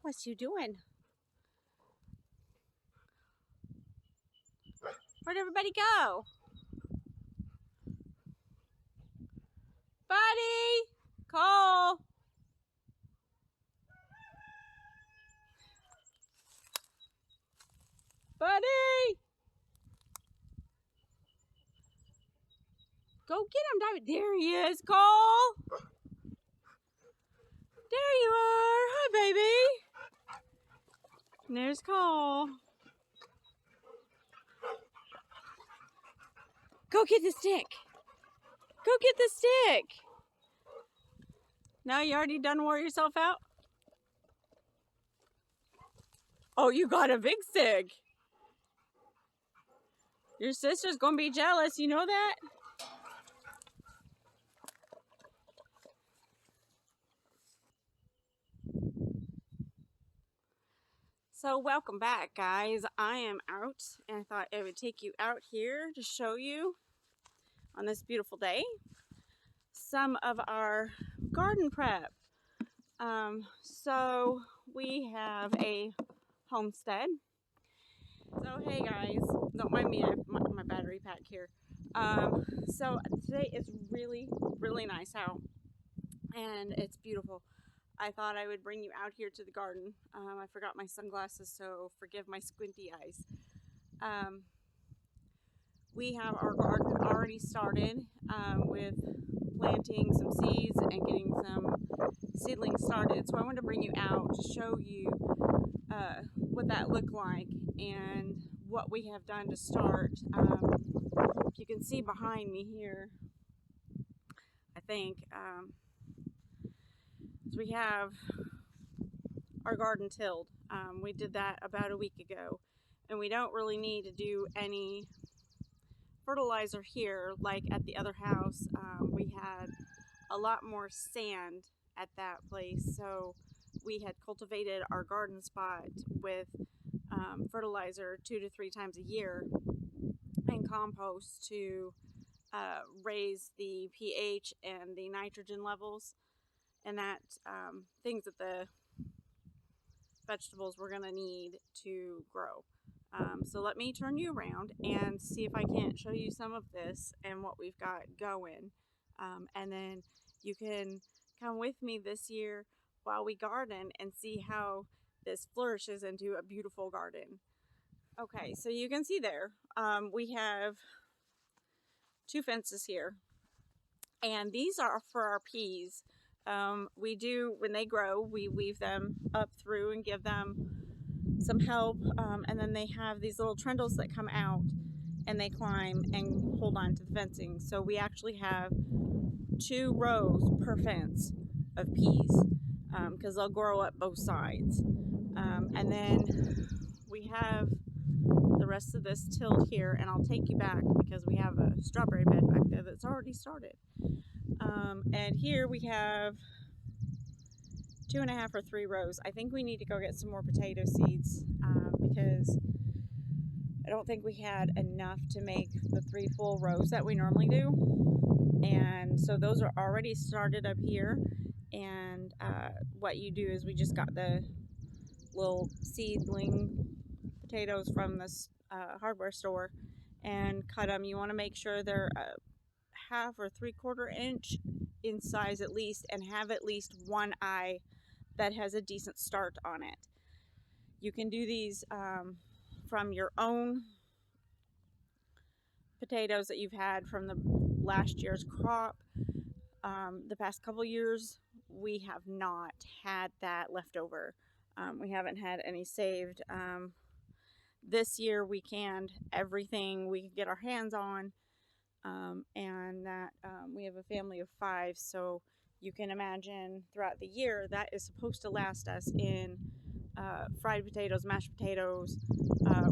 What's you doing? Where'd everybody go? Buddy! Cole! Buddy! Go get him, David. There he is, Cole! There you are. Hi, baby. And there's Cole. Go get the stick. Go get the stick. Now you already done wore yourself out? Oh, you got a big stick. Your sister's gonna be jealous, you know that? So welcome back, guys. I am out and I thought I would take you out here to show you on this beautiful day some of our garden prep. So we have a homestead. So hey guys, don't mind me, I have my battery pack here. So today is really nice out and it's beautiful. I thought I would bring you out here to the garden. I forgot my sunglasses, so forgive my squinty eyes. We have our garden already started with planting some seeds and getting some seedlings started. So I wanted to bring you out to show you what that looked like and what we have done to start. If you can see behind me here, I think, so we have our garden tilled. We did that about a week ago, and we don't really need to do any fertilizer here like at the other house. We had a lot more sand at that place, so we had cultivated our garden spot with fertilizer 2 to 3 times a year and compost to raise the pH and the nitrogen levels and that things that the vegetables we're going to need to grow. So let me turn you around and see if I can't show you some of this and what we've got going. And then you can come with me this year while we garden and see how this flourishes into a beautiful garden. Okay, so you can see there, we have 2 fences here, and these are for our peas. We do, when they grow, we weave them up through and give them some help, and then they have these little trundles that come out and they climb and hold on to the fencing. So we actually have 2 rows per fence of peas because they'll grow up both sides. And then we have the rest of this tilled here, and I'll take you back because we have a strawberry bed back there that's already started. And here we have 2.5 or 3 rows. I think we need to go get some more potato seeds because I don't think we had enough to make the 3 full rows that we normally do. And so those are already started up here. And what you do is we just got the little seedling potatoes from this hardware store and cut them. You want to make sure they're 1/2 or 3/4 inch in size at least, and have at least one eye that has a decent start on it. You can do these from your own potatoes that you've had from the last year's crop. The past couple years we have not had that left over. We haven't had any saved. This year we canned everything we could get our hands on, and that we have a family of 5, so you can imagine throughout the year that is supposed to last us in fried potatoes, mashed potatoes,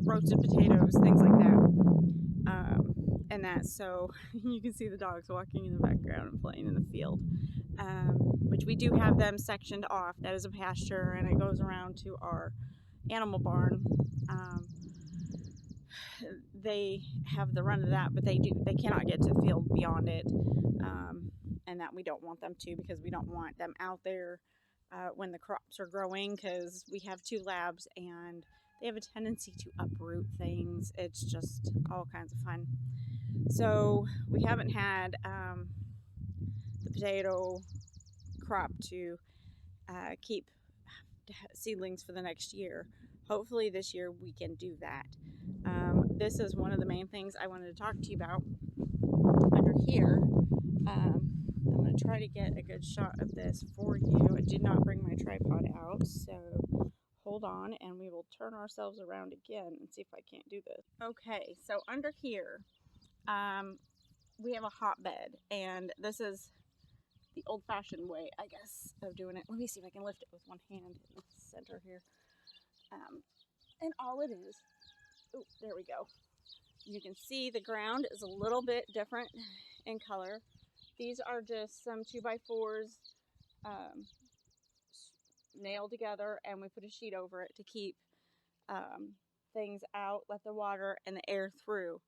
roasted potatoes, things like that. And that, so you can see the dogs walking in the background and playing in the field, which we do have them sectioned off. That is a pasture, and it goes around to our animal barn. They have the run of that, but they cannot get to the field beyond it, and that we don't want them to, because we don't want them out there when the crops are growing, because we have 2 labs and they have a tendency to uproot things. It's just all kinds of fun. So we haven't had the potato crop to keep seedlings for the next year. Hopefully this year we can do that. This is one of the main things I wanted to talk to you about under here. I'm going to try to get a good shot of this for you. I did not bring my tripod out, so hold on and we will turn ourselves around again and see if I can't do this. Okay, so under here, we have a hotbed, and this is the old-fashioned way, I guess, of doing it. Let me see if I can lift it with one hand in the center here. And all it is, oh, there we go. You can see the ground is a little bit different in color. These are just some 2x4s nailed together, and we put a sheet over it to keep things out, let the water and the air through.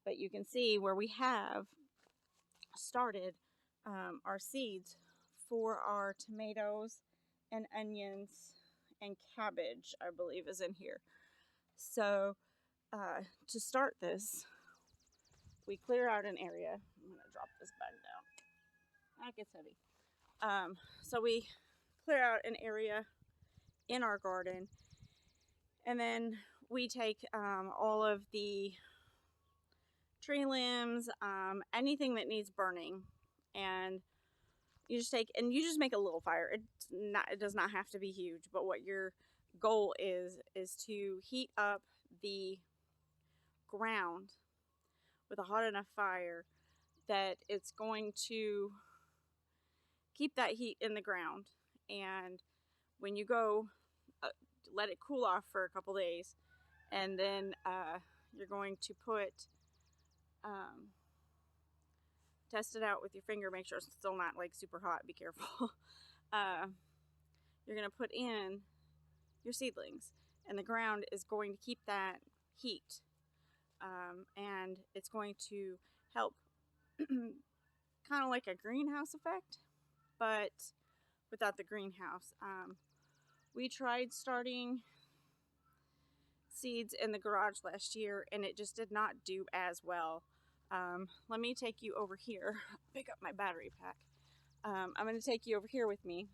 But you can see where we have started our seeds for our tomatoes and onions and cabbage, I believe, is in here. So to start this, we clear out an area. I'm going to drop this bag down. That gets heavy. So we clear out an area in our garden, and then we take all of the tree limbs, anything that needs burning, and you just make a little fire. It does not have to be huge, but what your goal is to heat up the ground with a hot enough fire that it's going to keep that heat in the ground. And when you go, let it cool off for a couple days, and then you're going to test it out with your finger, make sure it's still not like super hot, be careful. You're going to put in your seedlings, and the ground is going to keep that heat, and it's going to help kind of like a greenhouse effect, but without the greenhouse. We tried starting seeds in the garage last year, and it just did not do as well. Let me take you over here, pick up my battery pack. I'm going to take you over here with me.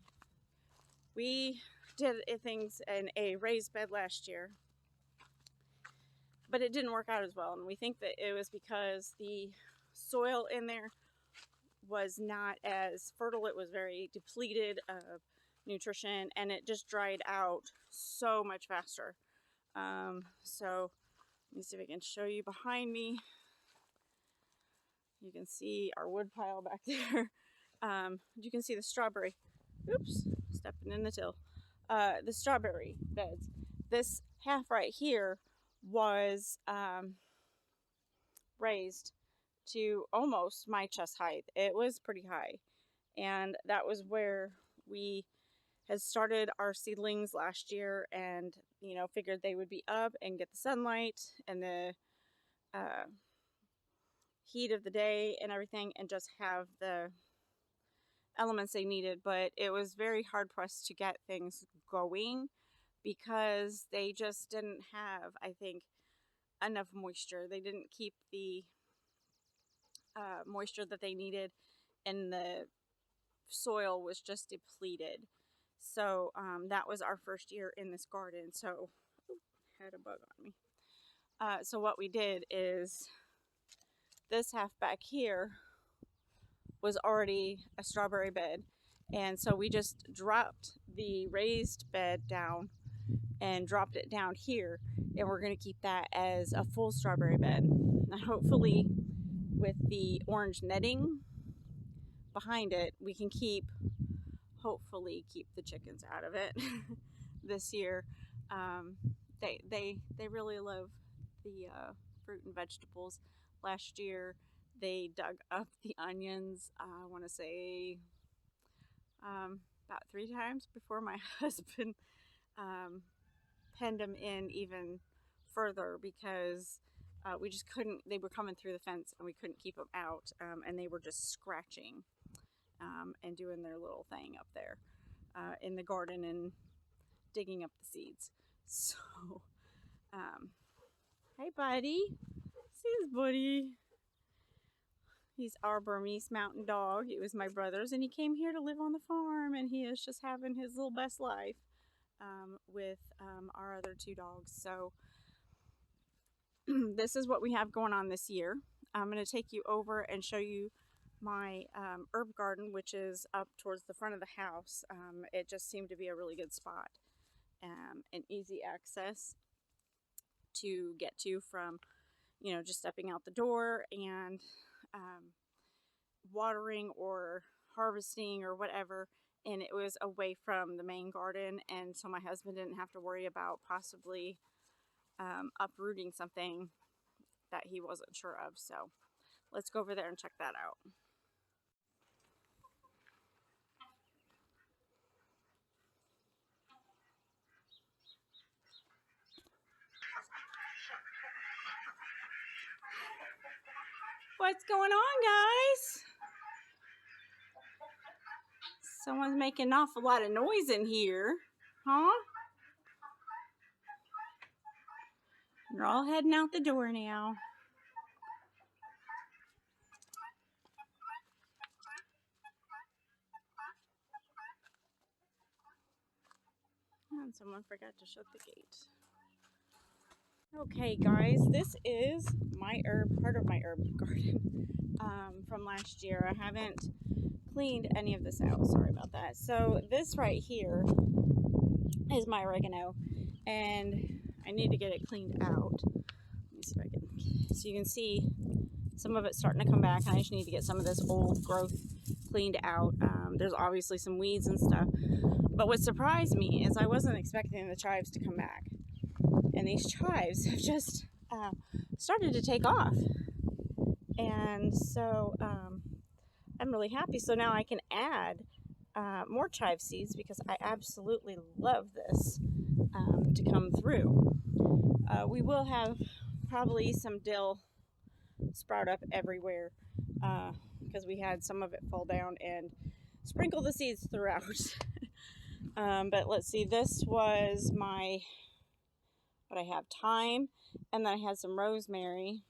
We did things in a raised bed last year, but it didn't work out as well, and we think that it was because the soil in there was not as fertile. It was very depleted of nutrition, and it just dried out so much faster. So let me see if I can show you behind me. You can see our wood pile back there. You can see the strawberry. Oops, stepping in the till. The strawberry beds. This half right here was raised to almost my chest height. It was pretty high, and that was where we had started our seedlings last year, and figured they would be up and get the sunlight and the heat of the day and everything, and just have the elements they needed. But it was very hard pressed to get things going because they just didn't have, I think, enough moisture. They didn't keep the moisture that they needed, and the soil was just depleted. So that was our first year in this garden. So had a bug on me. So what we did is, this half back here was already a strawberry bed, and so we just dropped the raised bed down and dropped it down here, and we're going to keep that as a full strawberry bed. Now hopefully with the orange netting behind it, we can hopefully keep the chickens out of it this year. They really love the fruit and vegetables. Last year they dug up the onions, I want to say about 3 times before my husband penned them in even further, because we just couldn't. They were coming through the fence and we couldn't keep them out, and they were just scratching and doing their little thing up there. in the garden and digging up the seeds. So, hey, buddy. See this buddy? He's our Burmese mountain dog. He was my brother's, and he came here to live on the farm, and he is just having his little best life with our other 2 dogs. So this is what we have going on this year. I'm going to take you over and show you my herb garden, which is up towards the front of the house. It just seemed to be a really good spot and easy access to get to from, just stepping out the door and watering or harvesting or whatever. And it was away from the main garden, and so my husband didn't have to worry about possibly uprooting something that he wasn't sure of. So let's go over there and check that out. What's going on, guys? Someone's making an awful lot of noise in here, huh? They're all heading out the door now. And someone forgot to shut the gate. Okay, guys, this is part of my herb garden from last year. I haven't cleaned any of this out. Sorry about that. So this right here is my oregano, and I need to get it cleaned out. Let me see if I can. So you can see some of it's starting to come back, and I just need to get some of this old growth cleaned out. There's obviously some weeds and stuff, but what surprised me is I wasn't expecting the chives to come back, and these chives have just started to take off, and so I'm really happy. So now I can add more chive seeds because I absolutely love this to come through. We will have probably some dill sprout up everywhere because we had some of it fall down and sprinkle the seeds throughout. But let's see, this was what I have, thyme, and then I had some rosemary.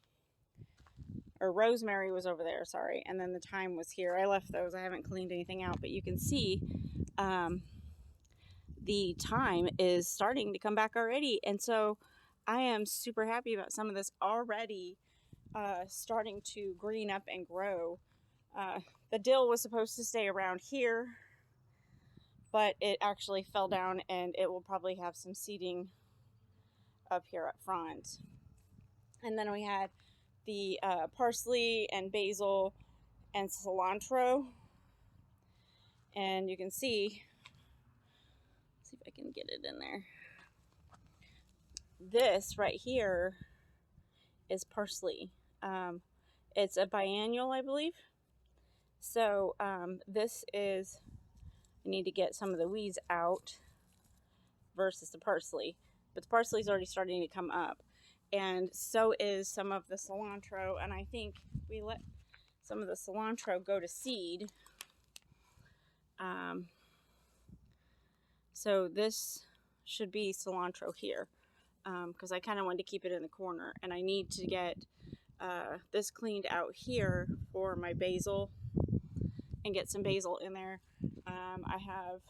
Or rosemary was over there, sorry, and then the thyme was here. I left those. I haven't cleaned anything out, but you can see the thyme is starting to come back already, and so I am super happy about some of this already starting to green up and grow. The dill was supposed to stay around here, but it actually fell down, and it will probably have some seeding up here up front. And then we had the parsley and basil and cilantro, and you can see, let's see if I can get it in there. This right here is parsley. It's a biennial, I believe. So this is, I need to get some of the weeds out versus the parsley, but the parsley is already starting to come up, and so is some of the cilantro, and I think we let some of the cilantro go to seed. So this should be cilantro here because I kind of wanted to keep it in the corner, and I need to get this cleaned out here for my basil and get some basil in there. I have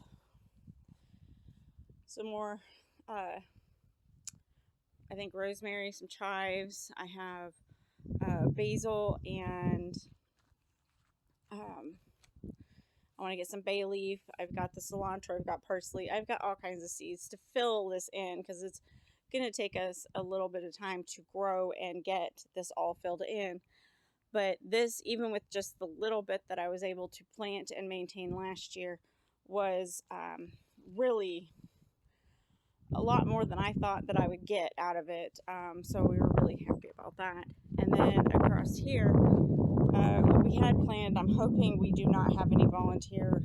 some more I think rosemary, some chives. I have basil, and I want to get some bay leaf. I've got the cilantro, I've got parsley, I've got all kinds of seeds to fill this in because it's going to take us a little bit of time to grow and get this all filled in. But this, even with just the little bit that I was able to plant and maintain last year, was really a lot more than I thought that I would get out of it. So we were really happy about that. And then across here, we had planned, I'm hoping we do not have any volunteer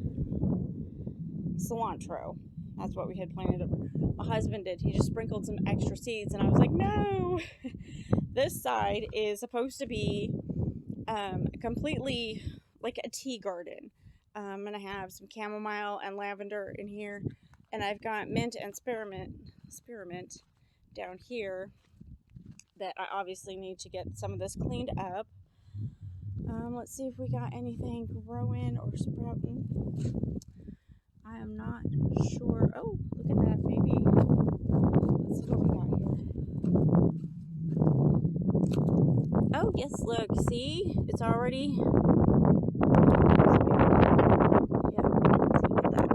cilantro. That's what we had planned. My husband did. He just sprinkled some extra seeds, and I was like, no! This side is supposed to be completely like a tea garden. I'm going to have some chamomile and lavender in here. And I've got mint and spearmint down here that I obviously need to get some of this cleaned up. Let's see if we got anything growing or sprouting. I am not sure. Oh, look at that, maybe. Let's see what we got here. Oh, yes, look, see? It's already... Yeah, look at that.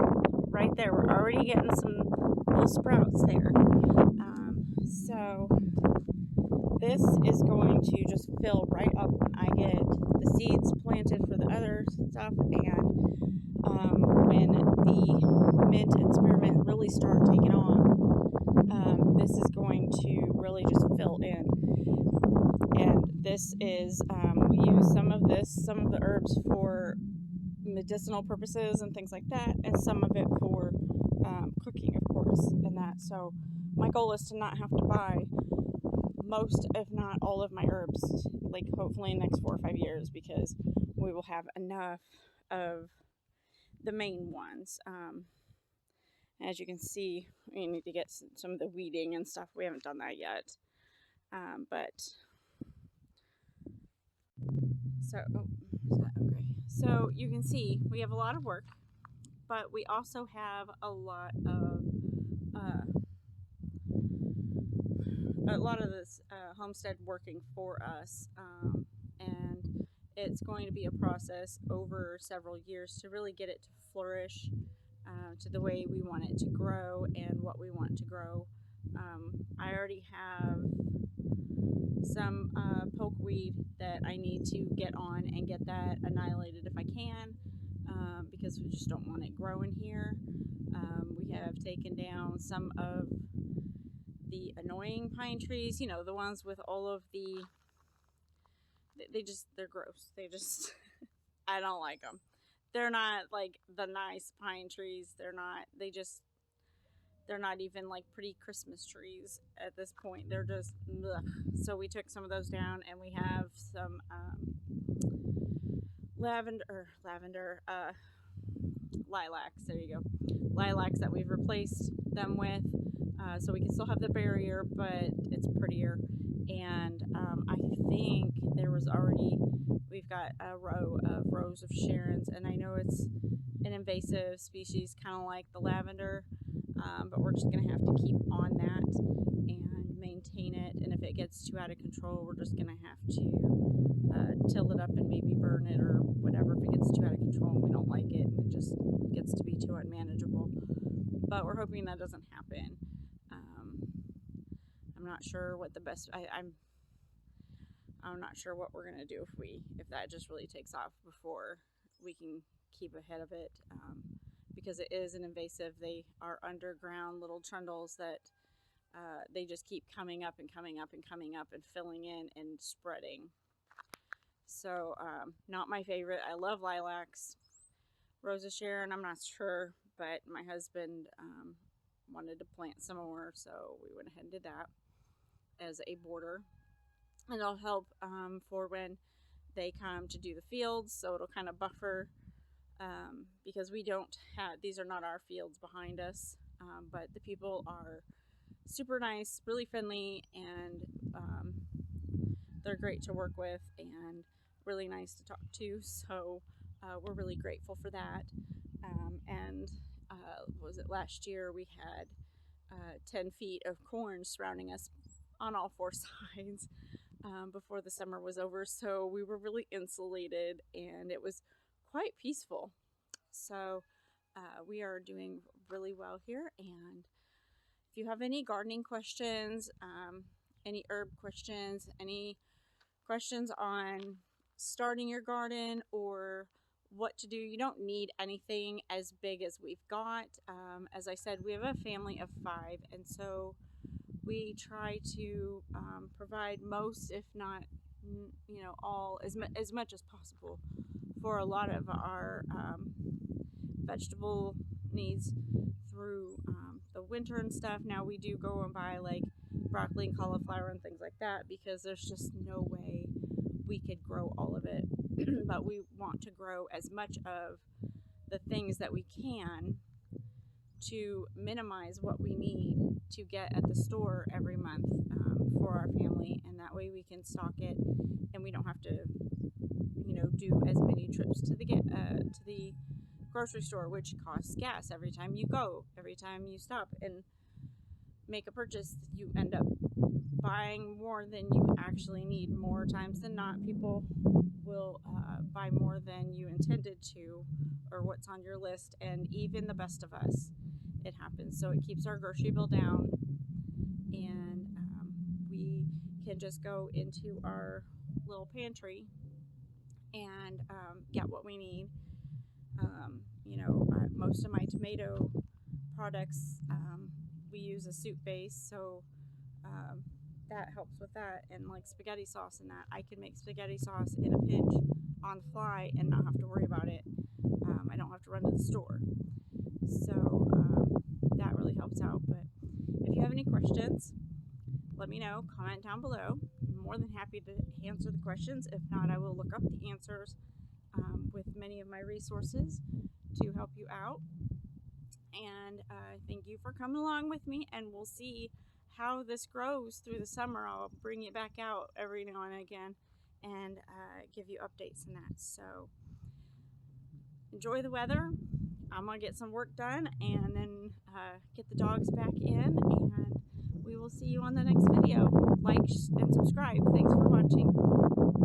Right there, we're already getting some little sprouts there. So this is going to just fill right up when I get the seeds planted for the other stuff, and when the mint and spearmint really start taking on, this is going to really just fill in. And this is, we use some of the herbs for medicinal purposes and things like that, and some of it for cooking, of course, and that. So my goal is to not have to buy most, if not all, of my herbs, like hopefully in the next 4 or 5 years, because we will have enough of the main ones. As you can see, we need to get some of the weeding and stuff. We haven't done that yet. So you can see we have a lot of work, but we also have a lot of this homestead working for us, and it's going to be a process over several years to really get it to flourish to the way we want it to grow and what we want to grow. I already have some pokeweed that I need to get on and get that annihilated if I can, because we just don't want it growing here. We have taken down some of the annoying pine trees, you know, the ones with all of the, they're gross. I don't like them. They're not like the nice pine trees. They're not even like pretty Christmas trees at this point. They're just, ugh. So we took some of those down, and we have some lilacs. There you go. Lilacs that we've replaced them with. So we can still have the barrier, but it's prettier. And I think we've got a row of Rose of Sharons, and I know it's an invasive species, kind of like the lavender, but we're just going to have to keep on that and maintain it. And if it gets too out of control, we're just going to have to till it up and maybe burn it or whatever if it gets too out of control and we don't like it and it just gets to be too unmanageable. But we're hoping that doesn't happen. I'm not sure what the best. I'm not sure what we're gonna do if that just really takes off before we can keep ahead of it, because it is an invasive. They are underground little trundles that they just keep coming up and coming up and coming up and filling in and spreading. So not my favorite. I love lilacs. Rose of Sharon, I'm not sure, but my husband wanted to plant some more, so we went ahead and did that as a border. And it'll help for when they come to do the fields, so it'll kind of buffer, because these are not our fields behind us, but the people are super nice, really friendly, and they're great to work with and really nice to talk to, so we're really grateful for that. And was it last year we had 10 feet of corn surrounding us on all 4 sides before the summer was over, so we were really insulated and it was quite peaceful. So we are doing really well here, and if you have any gardening questions, any herb questions, any questions on starting your garden or what to do, you don't need anything as big as we've got. As I said, we have a family of 5, and so we try to provide most, if not, all, as much as possible for a lot of our vegetable needs through the winter and stuff. Now we do go and buy like broccoli and cauliflower and things like that because there's just no way we could grow all of it. But we want to grow as much of the things that we can to minimize what we need to get at the store every month for our family, and that way we can stock it and we don't have to, do as many trips to the grocery store, which costs gas every time you go, every time you stop and make a purchase. You end up buying more than you actually need. More times than not, people will buy more than you intended to, or what's on your list, and even the best of us, it happens. So it keeps our grocery bill down, and we can just go into our little pantry and get what we need. Most of my tomato products, we use a soup base, so that helps with that. And like spaghetti sauce and that, I can make spaghetti sauce in a pinch on the fly and not have to worry about it. I don't have to run to the store. So that really helps out. But if you have any questions, let me know. Comment down below. I'm more than happy to answer the questions. If not, I will look up the answers with many of my resources to help you out. And thank you for coming along with me, and we'll see how this grows through the summer. I'll bring it back out every now and again and give you updates on that. So enjoy the weather. I'm going to get some work done and then get the dogs back in, and we will see you on the next video. Like and subscribe. Thanks for watching.